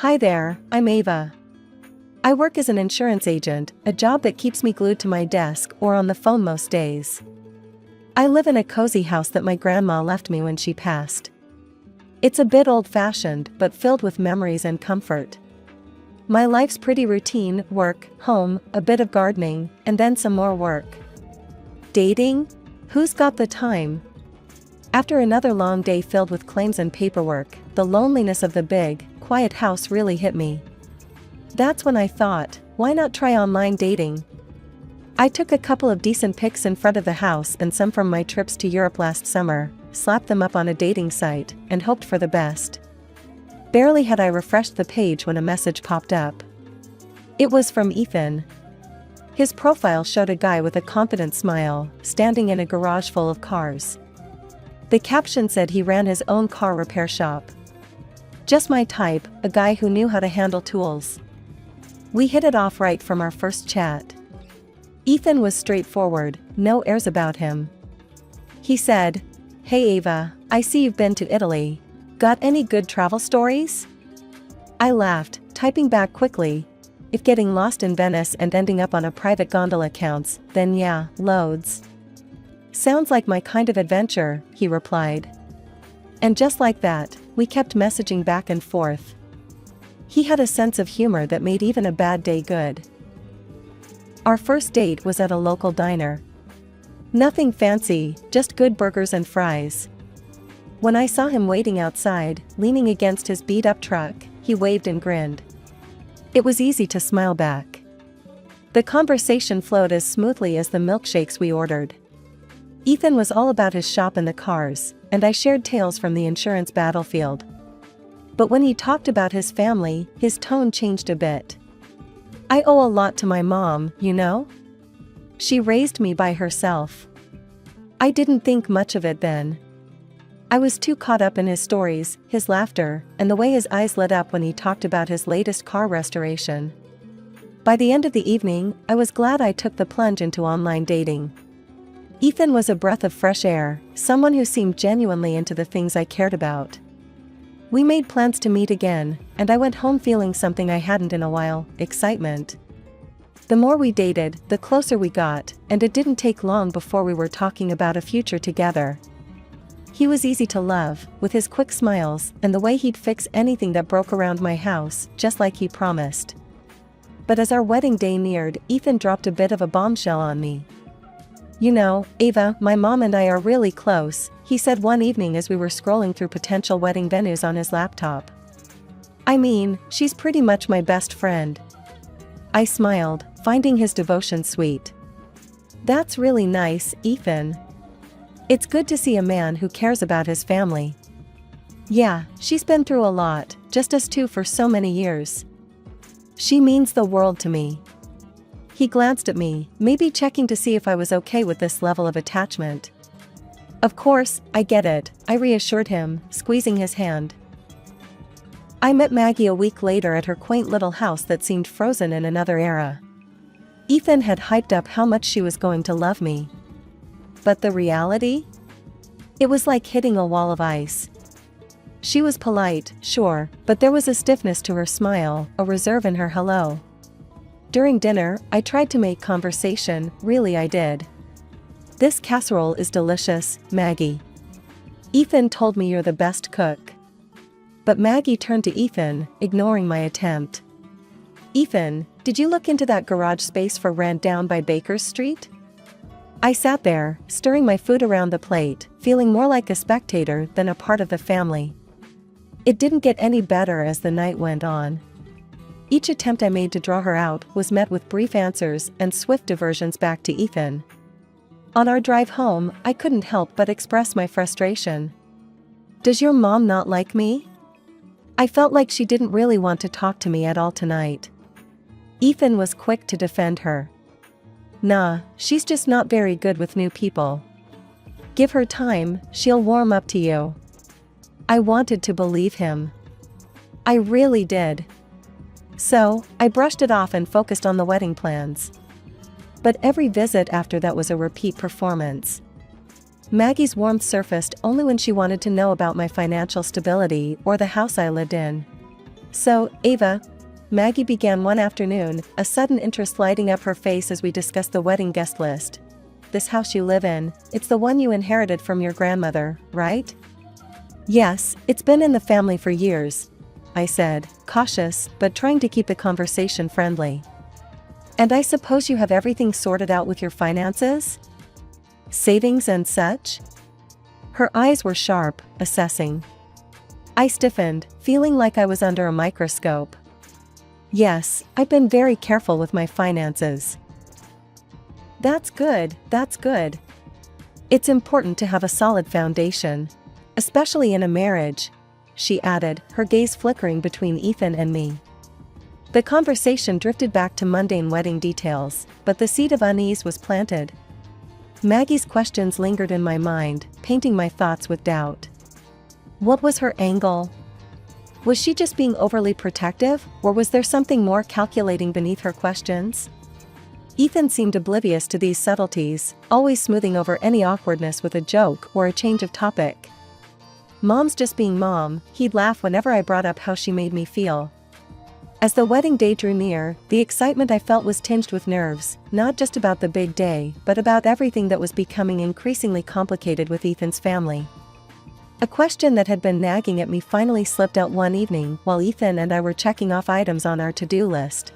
Hi there, I'm Ava. I work as an insurance agent, a job that keeps me glued to my desk or on the phone most days. I live in a cozy house that my grandma left me when she passed. It's a bit old-fashioned, but filled with memories and comfort. My life's pretty routine: work, home, a bit of gardening, and then some more work. Dating? Who's got the time? After another long day filled with claims and paperwork, the loneliness of the big, quiet house really hit me. That's when I thought, why not try online dating? I took a couple of decent pics in front of the house and some from my trips to Europe last summer, slapped them up on a dating site, and hoped for the best. Barely had I refreshed the page when a message popped up. It was from Ethan. His profile showed a guy with a confident smile, standing in a garage full of cars. The caption said he ran his own car repair shop. Just my type, a guy who knew how to handle tools. We hit it off right from our first chat. Ethan was straightforward, no airs about him. He said, "Hey Ava, I see you've been to Italy. Got any good travel stories?" I laughed, typing back quickly, "If getting lost in Venice and ending up on a private gondola counts, then yeah, loads." "Sounds like my kind of adventure," he replied. And just like that, we kept messaging back and forth. He had a sense of humor that made even a bad day good. Our first date was at a local diner. Nothing fancy, just good burgers and fries. When I saw him waiting outside, leaning against his beat-up truck, he waved and grinned. It was easy to smile back. The conversation flowed as smoothly as the milkshakes we ordered. Ethan was all about his shop and the cars, and I shared tales from the insurance battlefield. But when he talked about his family, his tone changed a bit. "I owe a lot to my mom, you know? She raised me by herself." I didn't think much of it then. I was too caught up in his stories, his laughter, and the way his eyes lit up when he talked about his latest car restoration. By the end of the evening, I was glad I took the plunge into online dating. Ethan was a breath of fresh air, someone who seemed genuinely into the things I cared about. We made plans to meet again, and I went home feeling something I hadn't in a while: excitement. The more we dated, the closer we got, and it didn't take long before we were talking about a future together. He was easy to love, with his quick smiles, and the way he'd fix anything that broke around my house, just like he promised. But as our wedding day neared, Ethan dropped a bit of a bombshell on me. "You know, Ava, my mom and I are really close," he said one evening as we were scrolling through potential wedding venues on his laptop. "I mean, she's pretty much my best friend." I smiled, finding his devotion sweet. "That's really nice, Ethan. It's good to see a man who cares about his family." "Yeah, she's been through a lot, just us two for so many years. She means the world to me." He glanced at me, maybe checking to see if I was okay with this level of attachment. "Of course, I get it," I reassured him, squeezing his hand. I met Maggie a week later at her quaint little house that seemed frozen in another era. Ethan had hyped up how much she was going to love me. But the reality? It was like hitting a wall of ice. She was polite, sure, but there was a stiffness to her smile, a reserve in her hello. During dinner, I tried to make conversation, really I did. "This casserole is delicious, Maggie. Ethan told me you're the best cook." But Maggie turned to Ethan, ignoring my attempt. "Ethan, did you look into that garage space for rent down by Baker's Street?" I sat there, stirring my food around the plate, feeling more like a spectator than a part of the family. It didn't get any better as the night went on. Each attempt I made to draw her out was met with brief answers and swift diversions back to Ethan. On our drive home, I couldn't help but express my frustration. "Does your mom not like me?" I felt like she didn't really want to talk to me at all tonight. Ethan was quick to defend her. "Nah, she's just not very good with new people. Give her time, she'll warm up to you." I wanted to believe him. I really did. So, I brushed it off and focused on the wedding plans. But every visit after that was a repeat performance. Maggie's warmth surfaced only when she wanted to know about my financial stability or the house I lived in. So, Ava, Maggie began one afternoon, a sudden interest lighting up her face as we discussed the wedding guest list. This house you live in, it's the one you inherited from your grandmother, right? Yes, it's been in the family for years, I said, cautious, but trying to keep the conversation friendly. And I suppose you have everything sorted out with your finances? Savings and such? Her eyes were sharp, assessing. I stiffened, feeling like I was under a microscope. Yes, I've been very careful with my finances. That's good, that's good. It's important to have a solid foundation, especially in a marriage, she added, her gaze flickering between Ethan and me. The conversation drifted back to mundane wedding details, but the seed of unease was planted. Maggie's questions lingered in my mind, painting my thoughts with doubt. What was her angle? Was she just being overly protective, or was there something more calculating beneath her questions? Ethan seemed oblivious to these subtleties, always smoothing over any awkwardness with a joke or a change of topic. Mom's just being mom, he'd laugh whenever I brought up how she made me feel. As the wedding day drew near, the excitement I felt was tinged with nerves, not just about the big day, but about everything that was becoming increasingly complicated with Ethan's family. A question that had been nagging at me finally slipped out one evening while Ethan and I were checking off items on our to-do list.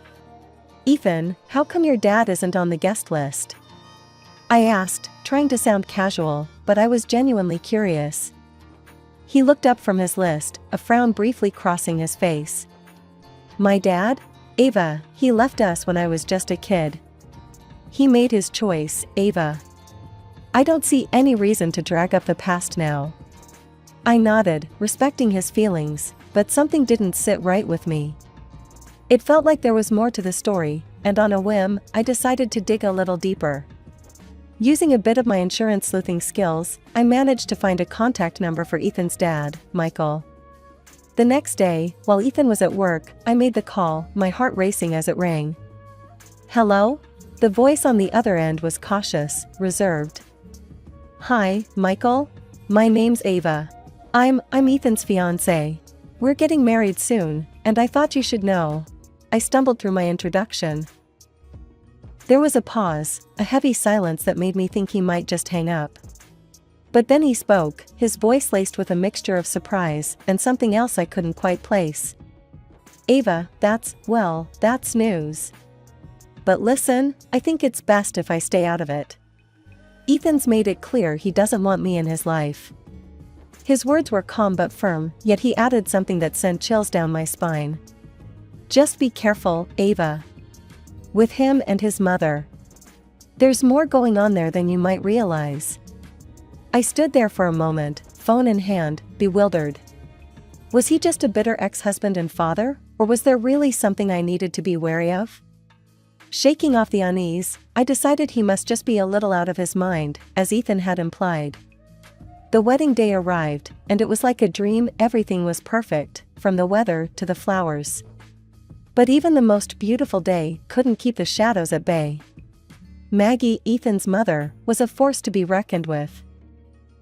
Ethan, how come your dad isn't on the guest list? I asked, trying to sound casual, but I was genuinely curious. He looked up from his list, a frown briefly crossing his face. My dad? Ava, he left us when I was just a kid. He made his choice, Ava. I don't see any reason to drag up the past now. I nodded, respecting his feelings, but something didn't sit right with me. It felt like there was more to the story, and on a whim, I decided to dig a little deeper. Using a bit of my insurance sleuthing skills, I managed to find a contact number for Ethan's dad, Michael. The next day, while Ethan was at work, I made the call, my heart racing as it rang. Hello? The voice on the other end was cautious, reserved. Hi, Michael? My name's Ava. I'm Ethan's fiancée. We're getting married soon, and I thought you should know. I stumbled through my introduction. There was a pause, a heavy silence that made me think he might just hang up. But then he spoke, his voice laced with a mixture of surprise and something else I couldn't quite place. Ava, that's news. But listen, I think it's best if I stay out of it. Ethan's made it clear he doesn't want me in his life. His words were calm but firm, yet he added something that sent chills down my spine. Just be careful, Ava. With him and his mother. There's more going on there than you might realize. I stood there for a moment, phone in hand, bewildered. Was he just a bitter ex-husband and father, or was there really something I needed to be wary of? Shaking off the unease, I decided he must just be a little out of his mind, as Ethan had implied. The wedding day arrived, and it was like a dream. Everything was perfect, from the weather to the flowers. But even the most beautiful day couldn't keep the shadows at bay. Maggie, Ethan's mother, was a force to be reckoned with.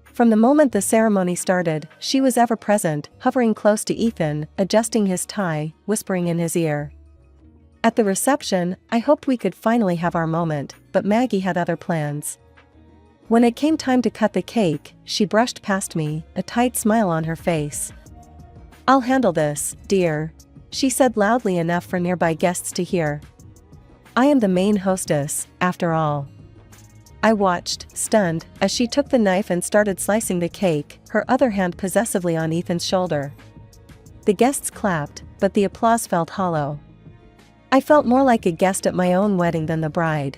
From the moment the ceremony started, she was ever present, hovering close to Ethan, adjusting his tie, whispering in his ear. At the reception, I hoped we could finally have our moment, but Maggie had other plans. When it came time to cut the cake, she brushed past me, a tight smile on her face. I'll handle this, dear, she said loudly enough for nearby guests to hear. I am the main hostess, after all. I watched, stunned, as she took the knife and started slicing the cake, her other hand possessively on Ethan's shoulder. The guests clapped, but the applause felt hollow. I felt more like a guest at my own wedding than the bride.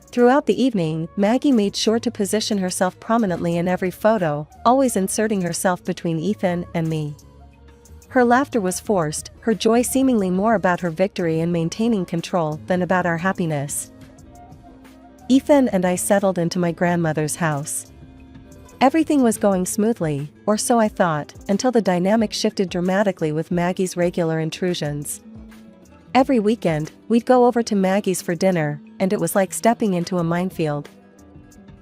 Throughout the evening, Maggie made sure to position herself prominently in every photo, always inserting herself between Ethan and me. Her laughter was forced, her joy seemingly more about her victory in maintaining control than about our happiness. Ethan and I settled into my grandmother's house. Everything was going smoothly, or so I thought, until the dynamic shifted dramatically with Maggie's regular intrusions. Every weekend, we'd go over to Maggie's for dinner, and it was like stepping into a minefield.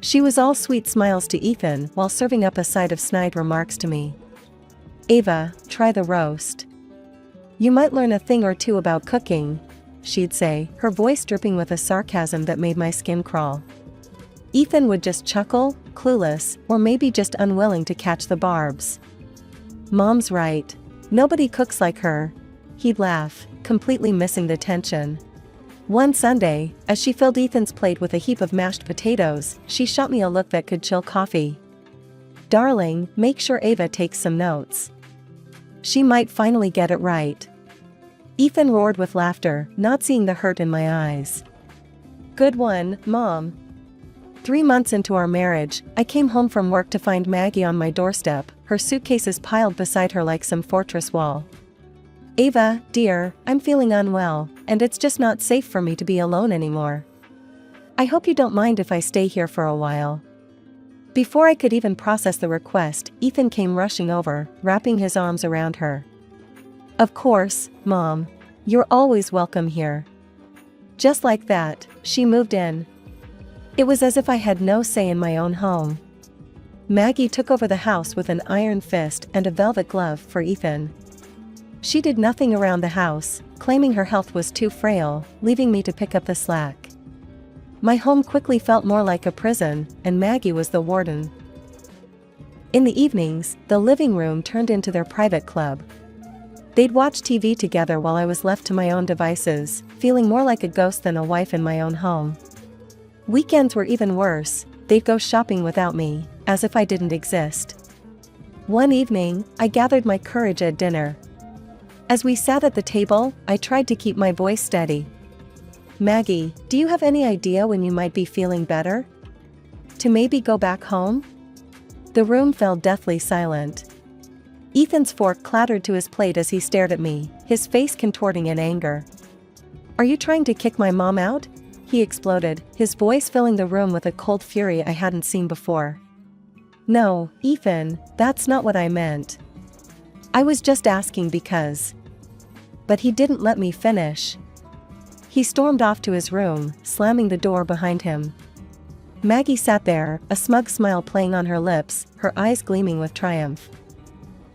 She was all sweet smiles to Ethan while serving up a side of snide remarks to me. Ava, try the roast. You might learn a thing or two about cooking, she'd say, her voice dripping with a sarcasm that made my skin crawl. Ethan would just chuckle, clueless, or maybe just unwilling to catch the barbs. Mom's right. Nobody cooks like her. He'd laugh, completely missing the tension. One Sunday, as she filled Ethan's plate with a heap of mashed potatoes, she shot me a look that could chill coffee. Darling, make sure Ava takes some notes. She might finally get it right. Ethan roared with laughter, not seeing the hurt in my eyes. Good one, Mom. 3 months into our marriage, I came home from work to find Maggie on my doorstep, her suitcases piled beside her like some fortress wall. Ava, dear, I'm feeling unwell, and it's just not safe for me to be alone anymore. I hope you don't mind if I stay here for a while. Before I could even process the request, Ethan came rushing over, wrapping his arms around her. Of course, Mom. You're always welcome here. Just like that, she moved in. It was as if I had no say in my own home. Maggie took over the house with an iron fist and a velvet glove for Ethan. She did nothing around the house, claiming her health was too frail, leaving me to pick up the slack. My home quickly felt more like a prison, and Maggie was the warden. In the evenings, the living room turned into their private club. They'd watch TV together while I was left to my own devices, feeling more like a ghost than a wife in my own home. Weekends were even worse. They'd go shopping without me, as if I didn't exist. One evening, I gathered my courage at dinner. As we sat at the table, I tried to keep my voice steady. Maggie, do you have any idea when you might be feeling better? To maybe go back home? The room fell deathly silent. Ethan's fork clattered to his plate as he stared at me, his face contorting in anger. Are you trying to kick my mom out? He exploded, his voice filling the room with a cold fury I hadn't seen before. No, Ethan, that's not what I meant. I was just asking because. But he didn't let me finish. He stormed off to his room, slamming the door behind him. Maggie sat there, a smug smile playing on her lips, her eyes gleaming with triumph.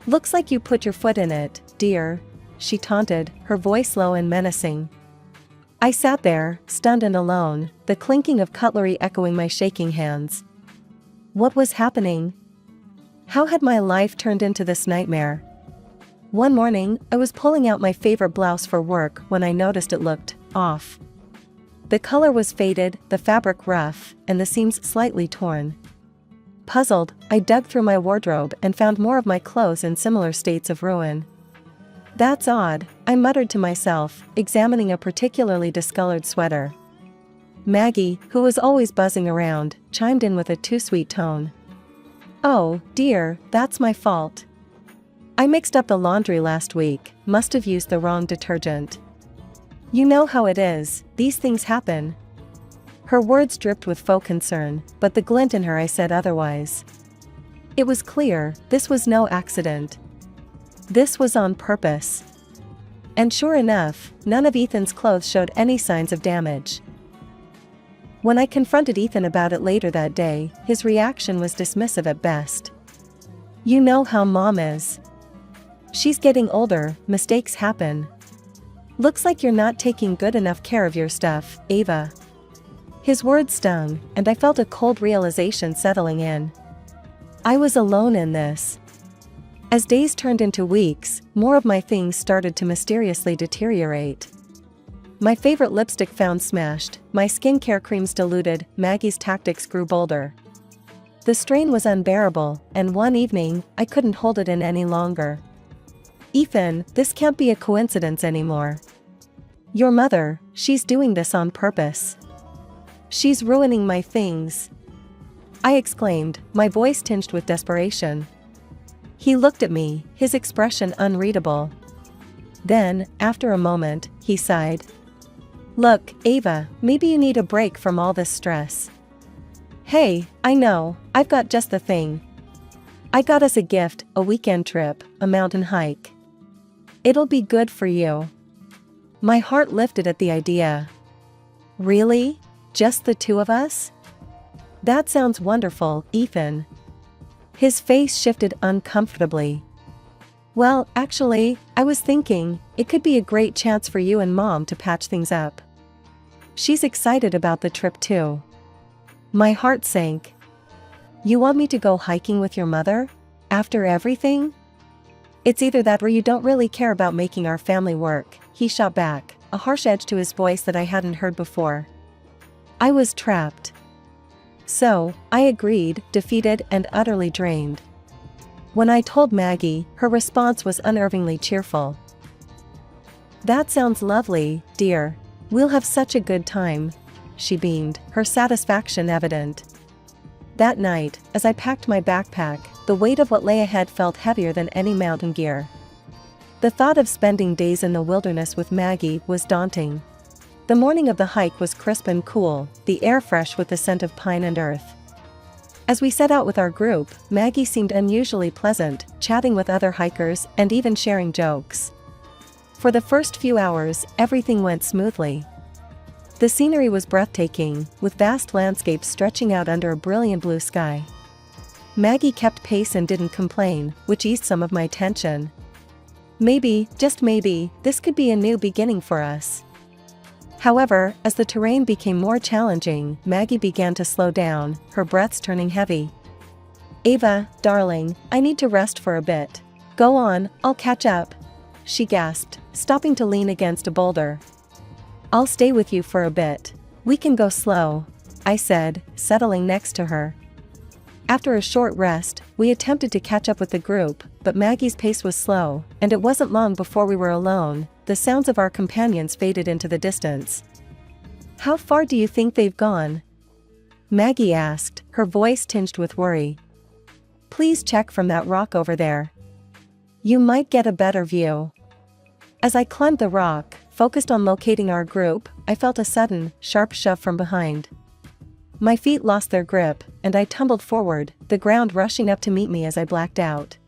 Looks like you put your foot in it, dear, she taunted, her voice low and menacing. I sat there, stunned and alone, the clinking of cutlery echoing my shaking hands. What was happening? How had my life turned into this nightmare? One morning, I was pulling out my favorite blouse for work when I noticed it looked off. The color was faded, the fabric rough, and the seams slightly torn. Puzzled, I dug through my wardrobe and found more of my clothes in similar states of ruin. That's odd, I muttered to myself, examining a particularly discolored sweater. Maggie, who was always buzzing around, chimed in with a too-sweet tone. Oh, dear, that's my fault. I mixed up the laundry last week, must have used the wrong detergent. You know how it is, these things happen. Her words dripped with faux concern, but the glint in her eyes said otherwise. It was clear, this was no accident. This was on purpose. And sure enough, none of Ethan's clothes showed any signs of damage. When I confronted Ethan about it later that day, his reaction was dismissive at best. You know how Mom is. She's getting older, mistakes happen. Looks like you're not taking good enough care of your stuff, Ava. His words stung, and I felt a cold realization settling in. I was alone in this. As days turned into weeks, more of my things started to mysteriously deteriorate. My favorite lipstick found smashed, my skincare creams diluted, Maggie's tactics grew bolder. The strain was unbearable, and one evening, I couldn't hold it in any longer. Ethan, this can't be a coincidence anymore. Your mother, she's doing this on purpose. She's ruining my things. I exclaimed, my voice tinged with desperation. He looked at me, his expression unreadable. Then, after a moment, he sighed. Look, Ava, maybe you need a break from all this stress. Hey, I know, I've got just the thing. I got us a gift, a weekend trip, a mountain hike. It'll be good for you. My heart lifted at the idea. Really? Just the two of us? That sounds wonderful, Ethan. His face shifted uncomfortably. Well, actually, I was thinking, it could be a great chance for you and Mom to patch things up. She's excited about the trip too. My heart sank. You want me to go hiking with your mother? After everything? It's either that or you don't really care about making our family work, he shot back, a harsh edge to his voice that I hadn't heard before. I was trapped. So, I agreed, defeated and utterly drained. When I told Maggie, her response was unnervingly cheerful. That sounds lovely, dear. We'll have such a good time. She beamed, her satisfaction evident. That night, as I packed my backpack, the weight of what lay ahead felt heavier than any mountain gear. The thought of spending days in the wilderness with Maggie was daunting. The morning of the hike was crisp and cool, the air fresh with the scent of pine and earth. As we set out with our group, Maggie seemed unusually pleasant, chatting with other hikers and even sharing jokes. For the first few hours, everything went smoothly. The scenery was breathtaking, with vast landscapes stretching out under a brilliant blue sky. Maggie kept pace and didn't complain, which eased some of my tension. Maybe, just maybe, this could be a new beginning for us. However, as the terrain became more challenging, Maggie began to slow down, her breaths turning heavy. Ava, darling, I need to rest for a bit. Go on, I'll catch up. She gasped, stopping to lean against a boulder. I'll stay with you for a bit. We can go slow, I said, settling next to her. After a short rest, we attempted to catch up with the group, but Maggie's pace was slow, and it wasn't long before we were alone. The sounds of our companions faded into the distance. How far do you think they've gone? Maggie asked, her voice tinged with worry. Please check from that rock over there. You might get a better view. As I climbed the rock, focused on locating our group, I felt a sudden, sharp shove from behind. My feet lost their grip, and I tumbled forward, the ground rushing up to meet me as I blacked out.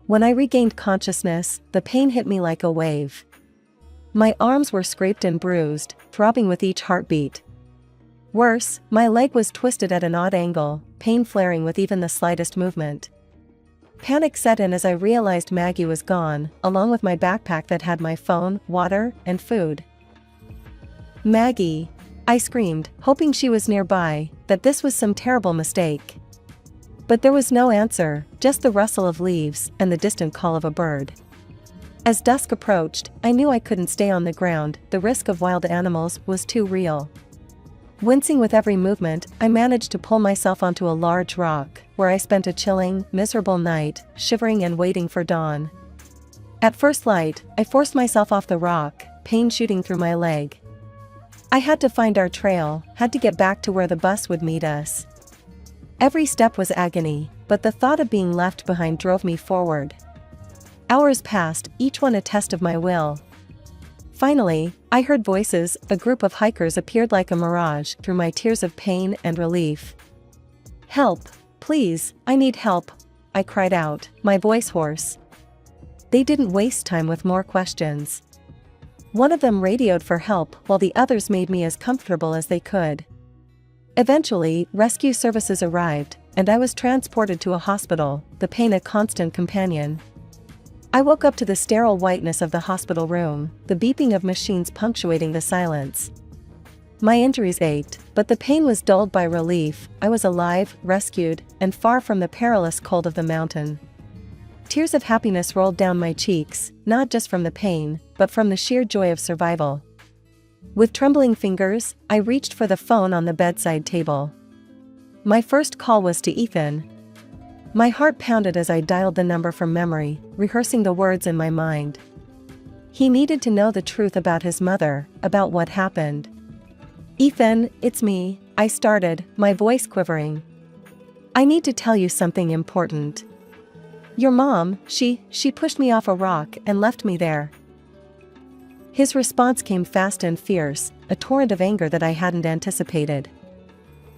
When I regained consciousness, the pain hit me like a wave. My arms were scraped and bruised, throbbing with each heartbeat. Worse, my leg was twisted at an odd angle, pain flaring with even the slightest movement. Panic set in as I realized Maggie was gone, along with my backpack that had my phone, water, and food. Maggie! I screamed, hoping she was nearby, that this was some terrible mistake. But there was no answer, just the rustle of leaves and the distant call of a bird. As dusk approached, I knew I couldn't stay on the ground, the risk of wild animals was too real. Wincing with every movement, I managed to pull myself onto a large rock, where I spent a chilling, miserable night, shivering and waiting for dawn. At first light, I forced myself off the rock, pain shooting through my leg. I had to find our trail, had to get back to where the bus would meet us. Every step was agony, but the thought of being left behind drove me forward. Hours passed, each one a test of my will. Finally, I heard voices. A group of hikers appeared like a mirage through my tears of pain and relief. Help, please, I need help, I cried out, my voice hoarse. They didn't waste time with more questions. One of them radioed for help while the others made me as comfortable as they could. Eventually, rescue services arrived, and I was transported to a hospital, the pain a constant companion. I woke up to the sterile whiteness of the hospital room, the beeping of machines punctuating the silence. My injuries ached, but the pain was dulled by relief. I was alive, rescued, and far from the perilous cold of the mountain. Tears of happiness rolled down my cheeks, not just from the pain, but from the sheer joy of survival. With trembling fingers, I reached for the phone on the bedside table. My first call was to Ethan. My heart pounded as I dialed the number from memory, rehearsing the words in my mind. He needed to know the truth about his mother, about what happened. Ethan, it's me, I started, my voice quivering. I need to tell you something important. Your mom, she pushed me off a rock and left me there. His response came fast and fierce, a torrent of anger that I hadn't anticipated.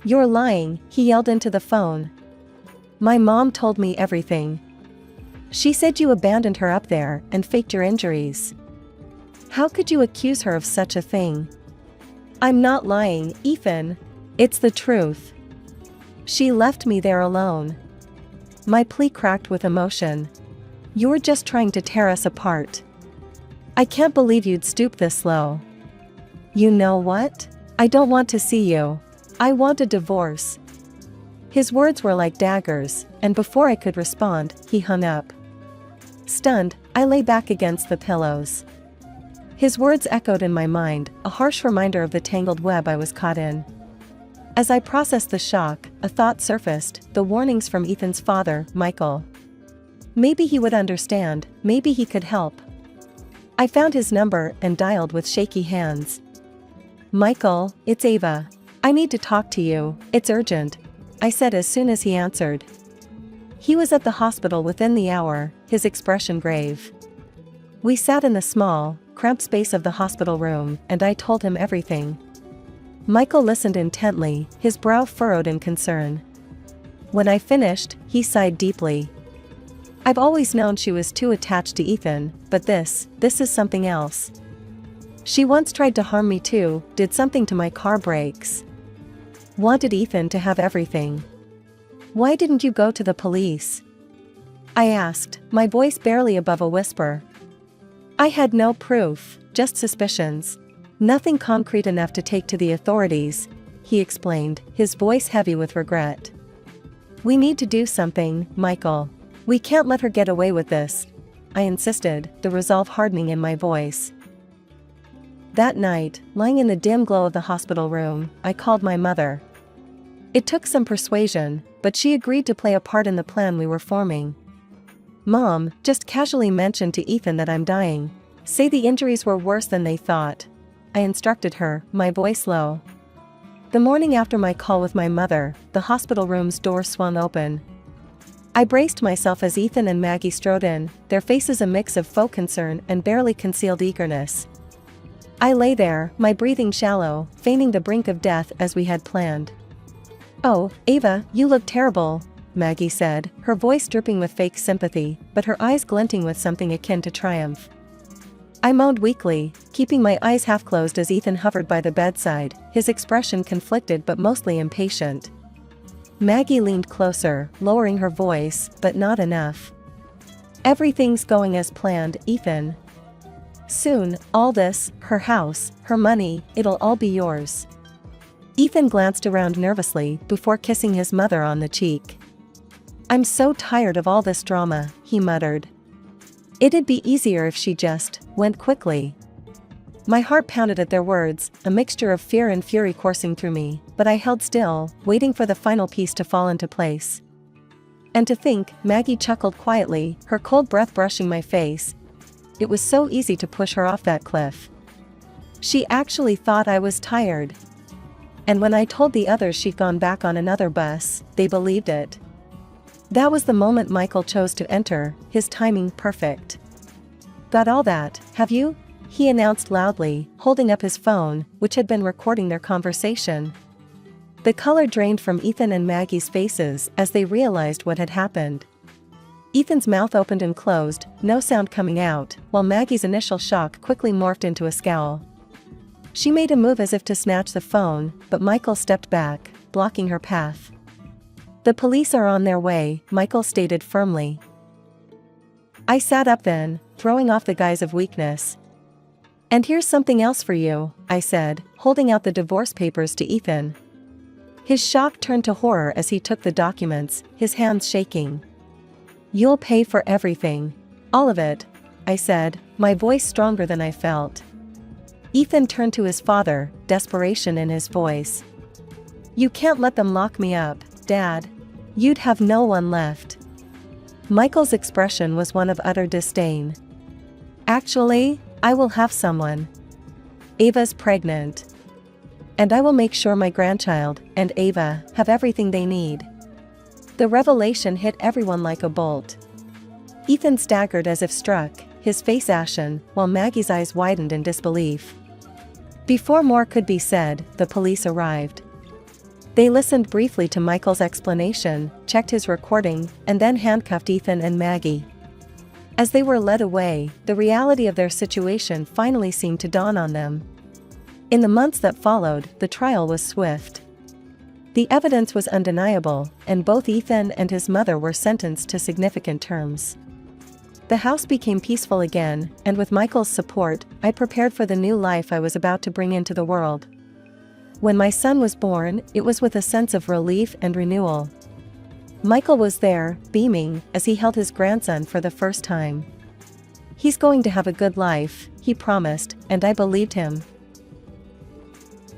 You're lying, he yelled into the phone. My mom told me everything. She said you abandoned her up there and faked your injuries. How could you accuse her of such a thing? I'm not lying, Ethan. It's the truth. She left me there alone. My plea cracked with emotion. You're just trying to tear us apart. I can't believe you'd stoop this low. You know what? I don't want to see you. I want a divorce. His words were like daggers, and before I could respond, he hung up. Stunned, I lay back against the pillows. His words echoed in my mind, a harsh reminder of the tangled web I was caught in. As I processed the shock, a thought surfaced, the warnings from Ethan's father, Michael. Maybe he would understand, maybe he could help. I found his number and dialed with shaky hands. Michael, it's Ava. I need to talk to you, it's urgent, I said as soon as he answered. He was at the hospital within the hour, his expression grave. We sat in the small, cramped space of the hospital room, and I told him everything. Michael listened intently, his brow furrowed in concern. When I finished, he sighed deeply. I've always known she was too attached to Ethan, but this is something else. She once tried to harm me too, did something to my car brakes. Wanted Ethan to have everything. Why didn't you go to the police? I asked, my voice barely above a whisper. I had no proof, just suspicions. Nothing concrete enough to take to the authorities, he explained, his voice heavy with regret. We need to do something, Michael. We can't let her get away with this, I insisted, the resolve hardening in my voice. That night, lying in the dim glow of the hospital room, I called my mother. It took some persuasion, but she agreed to play a part in the plan we were forming. Mom, just casually mention to Ethan that I'm dying. Say the injuries were worse than they thought, I instructed her, my voice low. The morning after my call with my mother, the hospital room's door swung open. I braced myself as Ethan and Maggie strode in, their faces a mix of faux concern and barely concealed eagerness. I lay there, my breathing shallow, feigning the brink of death as we had planned. Oh, Ava, you look terrible, Maggie said, her voice dripping with fake sympathy, but her eyes glinting with something akin to triumph. I moaned weakly, keeping my eyes half closed as Ethan hovered by the bedside, his expression conflicted but mostly impatient. Maggie leaned closer, lowering her voice, but not enough. Everything's going as planned, Ethan. Soon, all this, her house, her money, it'll all be yours. Ethan glanced around nervously before kissing his mother on the cheek. I'm so tired of all this drama, he muttered. It'd be easier if she just went quickly. My heart pounded at their words, a mixture of fear and fury coursing through me, but I held still, waiting for the final piece to fall into place. And to think, Maggie chuckled quietly, her cold breath brushing my face. It was so easy to push her off that cliff. She actually thought I was tired. And when I told the others she'd gone back on another bus, they believed it. That was the moment Michael chose to enter, his timing perfect. Got all that, have you? He announced loudly, holding up his phone, which had been recording their conversation. The color drained from Ethan and Maggie's faces as they realized what had happened. Ethan's mouth opened and closed, no sound coming out, while Maggie's initial shock quickly morphed into a scowl. She made a move as if to snatch the phone, but Michael stepped back, blocking her path. The police are on their way, Michael stated firmly. I sat up then, throwing off the guise of weakness. And here's something else for you, I said, holding out the divorce papers to Ethan. His shock turned to horror as he took the documents, his hands shaking. You'll pay for everything. All of it, I said, my voice stronger than I felt. Ethan turned to his father, desperation in his voice. You can't let them lock me up, Dad. You'd have no one left. Michael's expression was one of utter disdain. Actually, I will have someone. Ava's pregnant. And I will make sure my grandchild and Ava have everything they need. The revelation hit everyone like a bolt. Ethan staggered as if struck, his face ashen, while Maggie's eyes widened in disbelief. Before more could be said, the police arrived. They listened briefly to Michael's explanation, checked his recording, and then handcuffed Ethan and Maggie. As they were led away, the reality of their situation finally seemed to dawn on them. In the months that followed, the trial was swift. The evidence was undeniable, and both Ethan and his mother were sentenced to significant terms. The house became peaceful again, and with Michael's support, I prepared for the new life I was about to bring into the world. When my son was born, it was with a sense of relief and renewal. Michael was there, beaming, as he held his grandson for the first time. "He's going to have a good life," he promised, and I believed him.